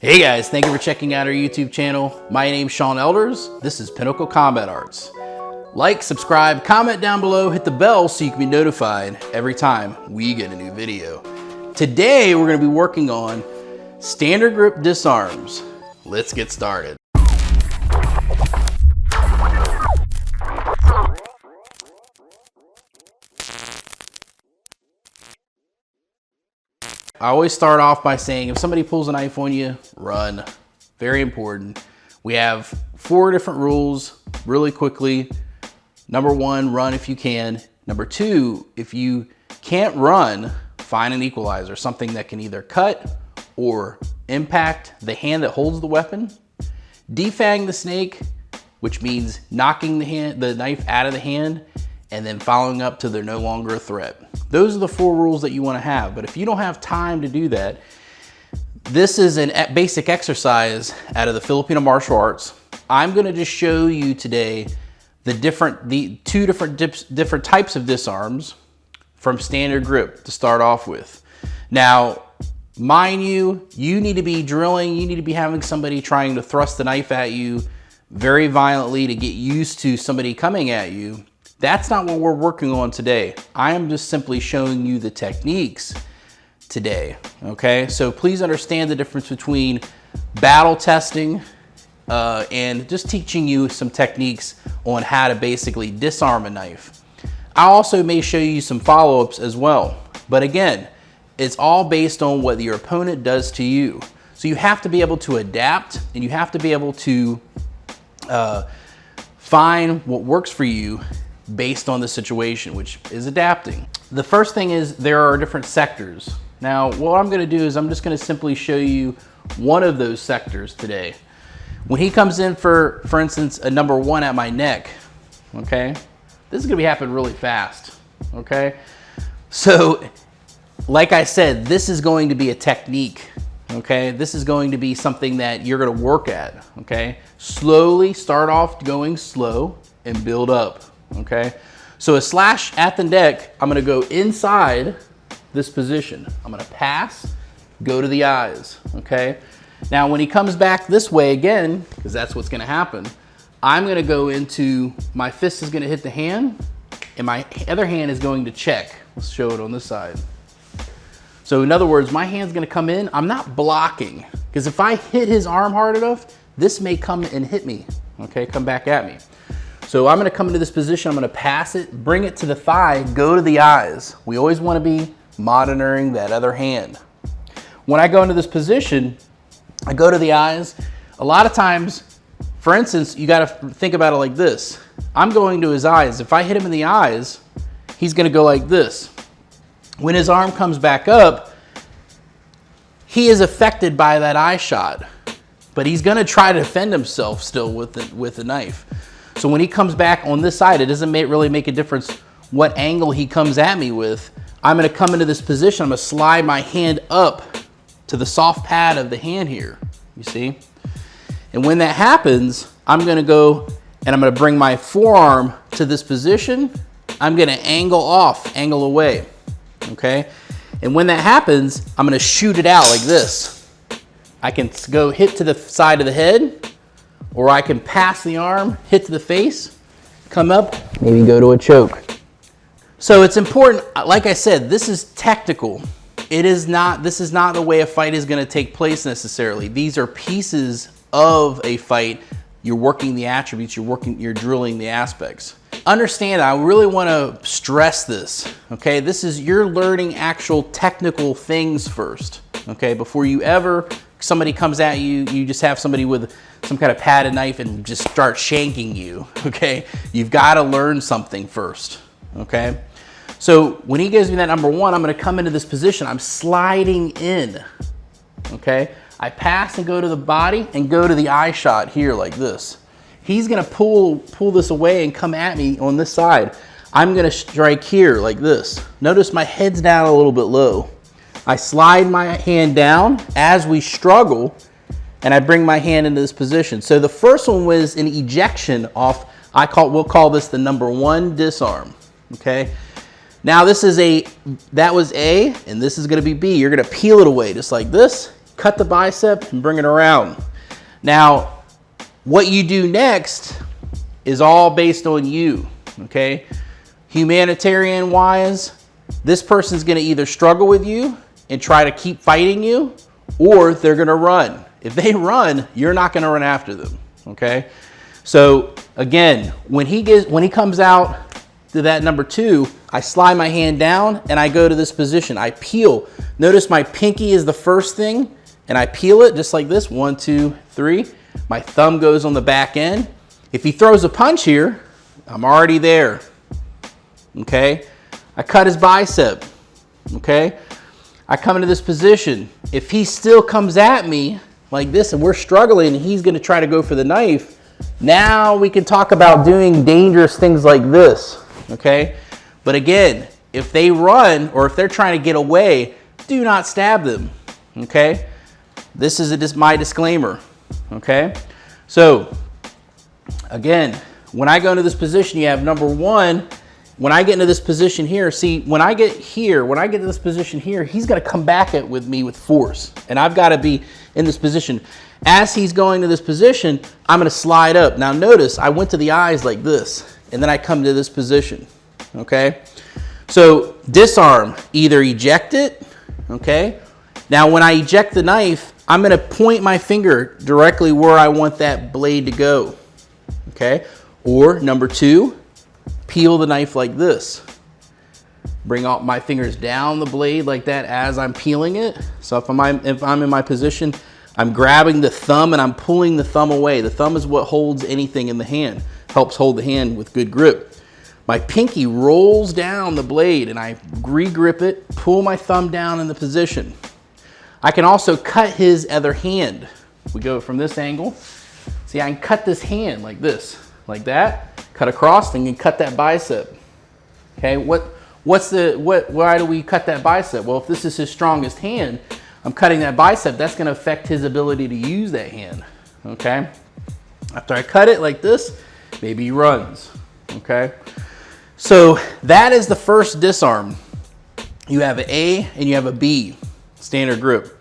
Hey guys, thank you for checking out our YouTube channel. My name's Sean Elders. This is Pinnacle Combat Arts. Like, subscribe, comment down below, hit the bell so you can be notified every time we get a new video. Today, we're gonna be working on standard grip disarms. Let's get started. I always start off by saying if somebody pulls a knife on you, run. Very important. We have 4 different rules really quickly. Number 1, run if you can. Number 2, if you can't run, find an equalizer, something that can either cut or impact the hand that holds the weapon. Defang the snake, which means knocking the knife out of the hand, and then following up till they're no longer a threat. Those are the 4 rules that you want to have. But if you don't have time to do that, this is a basic exercise out of the Filipino martial arts. I'm going to just show you today the two different types of disarms from standard grip to start off with. Now, mind you, you need to be drilling. You need to be having somebody trying to thrust the knife at you very violently to get used to somebody coming at you. That's not what we're working on today. I am just simply showing you the techniques today, okay? So please understand the difference between battle testing and just teaching you some techniques on how to basically disarm a knife. I also may show you some follow-ups as well. But again, it's all based on what your opponent does to you. So you have to be able to adapt, and you have to be able to find what works for you based on the situation, which is adapting. The first thing is there are different sectors. Now, what I'm gonna do is I'm just gonna simply show you one of those sectors today. When he comes in for instance, a number 1 at my neck, okay? This is gonna be happening really fast, okay? So, like I said, this is going to be a technique, okay? This is going to be something that you're gonna work at, okay? Slowly start off going slow and build up. Okay, so a slash at the neck, I'm gonna go inside this position. I'm gonna pass, go to the eyes, okay? Now, when he comes back this way again, because that's what's gonna happen, I'm gonna go into, my fist is gonna hit the hand, and my other hand is going to check. Let's show it on this side. So in other words, my hand's gonna come in, I'm not blocking, because if I hit his arm hard enough, this may come and hit me, okay, come back at me. So I'm gonna come into this position, I'm gonna pass it, bring it to the thigh, go to the eyes. We always wanna be monitoring that other hand. When I go into this position, I go to the eyes. A lot of times, for instance, you gotta think about it like this. I'm going to his eyes. If I hit him in the eyes, he's gonna go like this. When his arm comes back up, he is affected by that eye shot, but he's gonna try to defend himself still with the knife. So when he comes back on this side, it doesn't really make a difference what angle he comes at me with. I'm gonna come into this position, I'm gonna slide my hand up to the soft pad of the hand here, you see? And when that happens, I'm gonna go and I'm gonna bring my forearm to this position. I'm gonna angle off, angle away, okay? And when that happens, I'm gonna shoot it out like this. I can go hit to the side of the head, or I can pass the arm, hit to the face, come up, maybe go to a choke. So it's important, like I said, this is technical. This is not the way a fight is gonna take place necessarily. These are pieces of a fight. You're working the attributes, you're drilling the aspects. Understand, I really wanna stress this, okay? You're learning actual technical things first, okay? Before somebody comes at you, you just have somebody with some kind of padded knife and just start shanking you, okay? You've got to learn something first, okay? So when he gives me that number 1, I'm going to come into this position. I'm sliding in, okay? I pass and go to the body and go to the eye shot here like this. He's going to pull this away and come at me on this side. I'm going to strike here like this. Notice my head's down a little bit low. I slide my hand down as we struggle, and I bring my hand into this position. So the first one was an ejection off, we'll call this the number 1 disarm, okay? Now that was A, and this is gonna be B. You're gonna peel it away just like this, cut the bicep and bring it around. Now, what you do next is all based on you, okay? Humanitarian wise, this person's gonna either struggle with you and try to keep fighting you, or they're gonna run. If they run, you're not gonna run after them, okay? So again, when he comes out to that number 2, I slide my hand down and I go to this position. I peel. Notice my pinky is the first thing, and I peel it just like this, 1, 2, 3. My thumb goes on the back end. If he throws a punch here, I'm already there, okay? I cut his bicep, okay? I come into this position. If he still comes at me like this and we're struggling and he's gonna try to go for the knife, now we can talk about doing dangerous things like this, okay? But again, if they run or if they're trying to get away, do not stab them, okay? This is my disclaimer, okay? So again, when I go into this position, you have number 1, when I get into this position here, see, when I get to this position here, he's gonna come back with me with force, and I've gotta be in this position. As he's going to this position, I'm gonna slide up. Now notice, I went to the eyes like this, and then I come to this position, okay? So disarm, either eject it, okay? Now when I eject the knife, I'm gonna point my finger directly where I want that blade to go, okay? Or number 2, peel the knife like this. Bring all my fingers down the blade like that as I'm peeling it. So if I'm in my position, I'm grabbing the thumb and I'm pulling the thumb away. The thumb is what holds anything in the hand, helps hold the hand with good grip. My pinky rolls down the blade and I re-grip it, pull my thumb down in the position. I can also cut his other hand. We go from this angle. See, I can cut this hand like this, like that, cut across and can cut that bicep. Okay, why do we cut that bicep? Well, if this is his strongest hand, I'm cutting that bicep, that's gonna affect his ability to use that hand, okay? After I cut it like this, maybe he runs, okay? So that is the first disarm. You have an A and you have a B, standard grip.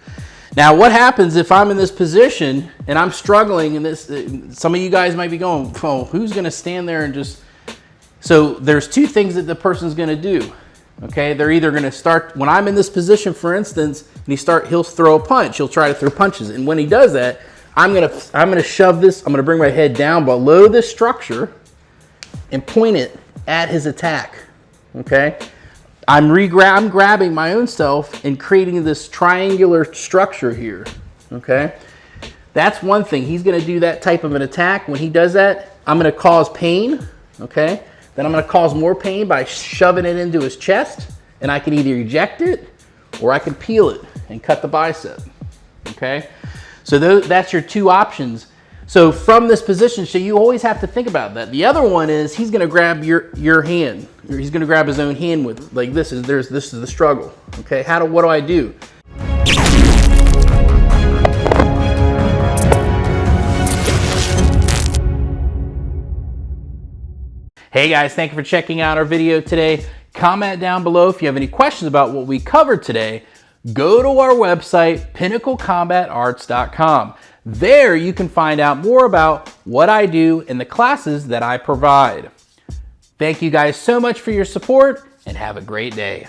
Now what happens if I'm in this position and I'm struggling and this, some of you guys might be going, oh, who's gonna stand there and just, so there's 2 things that the person's gonna do, okay? They're either gonna start, when I'm in this position, for instance, and he'll throw a punch, he'll try to throw punches. And when he does that, I'm gonna shove this, I'm gonna bring my head down below this structure and point it at his attack, okay? I'm grabbing my own self and creating this triangular structure here, okay? That's one thing. He's gonna do that type of an attack. When he does that, I'm gonna cause pain, okay? Then I'm gonna cause more pain by shoving it into his chest, and I can either eject it or I can peel it and cut the bicep, okay? So that's your 2 options. So from this position, so you always have to think about that. The other one is he's gonna grab your hand, or he's gonna grab his own hand with, like this is the struggle, okay? What do I do? Hey guys, thank you for checking out our video today. Comment down below if you have any questions about what we covered today. Go to our website, pinnaclecombatarts.com. There you can find out more about what I do and the classes that I provide. Thank you guys so much for your support and have a great day.